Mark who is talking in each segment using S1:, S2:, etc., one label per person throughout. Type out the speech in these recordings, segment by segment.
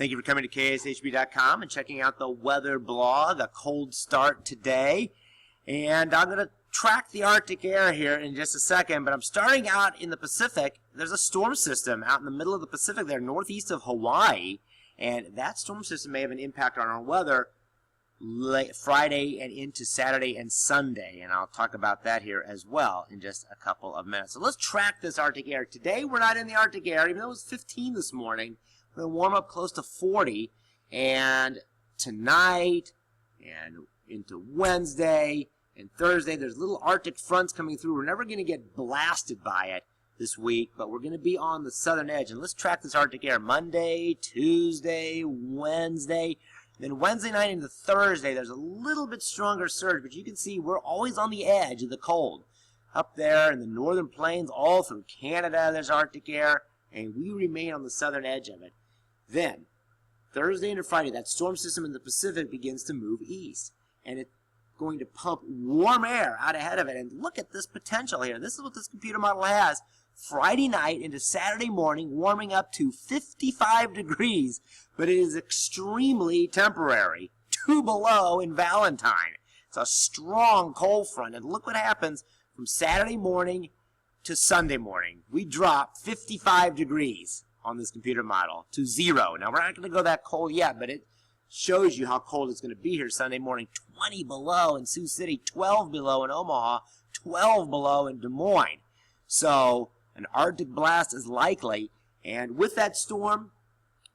S1: Thank you for coming to KSHB.com and checking out the weather blog. A cold start today. And I'm going to track the Arctic air here in just a second, but I'm starting out in the Pacific. There's a storm system out in the middle of the Pacific there, northeast of Hawaii. And that storm system may have an impact on our weather late Friday and into Saturday and Sunday. And I'll talk about that here as well in just a couple of minutes. So let's track this Arctic air. Today we're not in the Arctic air, even though it was 15 this morning. We're going to warm up close to 40, and tonight and into Wednesday and Thursday, there's little Arctic fronts coming through. We're never going to get blasted by it this week, but we're going to be on the southern edge. And let's track this Arctic air Monday, Tuesday, Wednesday. Then Wednesday night into Thursday, there's a little bit stronger surge, but you can see we're always on the edge of the cold. Up there in the northern plains, all through Canada, there's Arctic air, and we remain on the southern edge of it. Then, Thursday into Friday, that storm system in the Pacific begins to move east. And it's going to pump warm air out ahead of it. And look at this potential here. This is what this computer model has. Friday night into Saturday morning, warming up to 55 degrees. But it is extremely temporary. 2 below in Valentine. It's a strong cold front. And look what happens from Saturday morning to Sunday morning. We drop 55 degrees on this computer model to 0. Now, we're not going to go that cold yet, but it shows you how cold it's going to be here Sunday morning. 20 below in Sioux City, 12 below in Omaha, 12 below in Des Moines. So, an Arctic blast is likely, and with that storm,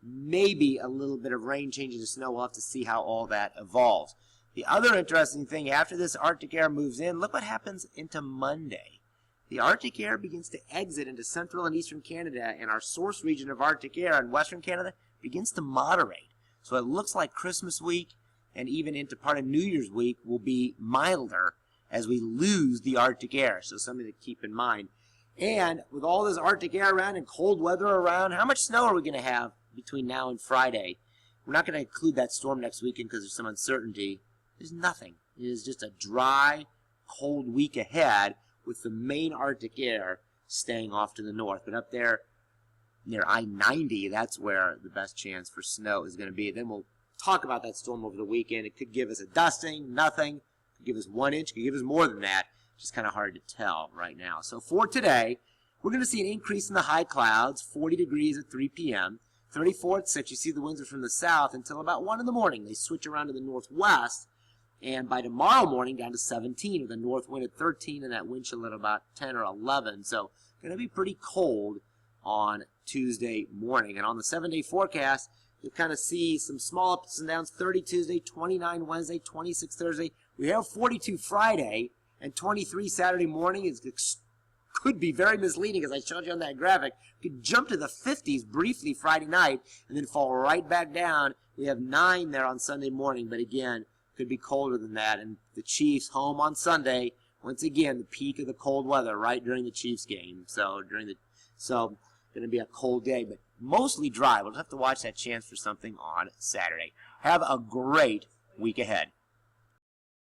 S1: maybe a little bit of rain changing to snow. We'll have to see how all that evolves. The other interesting thing, after this Arctic air moves in, look what happens into Monday. The Arctic air begins to exit into central and eastern Canada, and our source region of Arctic air in western Canada begins to moderate. So it looks like Christmas week and even into part of New Year's week will be milder as we lose the Arctic air. So something to keep in mind. And with all this Arctic air around and cold weather around, how much snow are we going to have between now and Friday? We're not going to include that storm next weekend because there's some uncertainty. There's nothing. It is just a dry, cold week ahead, with the main Arctic air staying off to the north. But up there near I-90, that's where the best chance for snow is going to be. Then we'll talk about that storm over the weekend. It could give us a dusting, nothing. It could give us 1 inch. It could give us more than that. It's just kind of hard to tell right now. So for today, we're going to see an increase in the high clouds, 40 degrees at 3 p.m., 34 at 6. You see the winds are from the south until about 1 in the morning. They switch around to the northwest. And by tomorrow morning, down to 17 with a north wind at 13 and that wind chill at about 10 or 11. So going to be pretty cold on Tuesday morning. And on the 7-day forecast, you'll kind of see some small ups and downs. 30 Tuesday, 29 Wednesday, 26 Thursday. We have 42 Friday and 23 Saturday morning. It could be very misleading, as I showed you on that graphic. We could jump to the 50s briefly Friday night and then fall right back down. We have 9 there on Sunday morning, but again, could be colder than that. And the Chiefs home on Sunday, once again, the peak of the cold weather right during the Chiefs game. So going to be a cold day, but mostly dry. We'll have to watch that chance for something on Saturday. Have a great week ahead.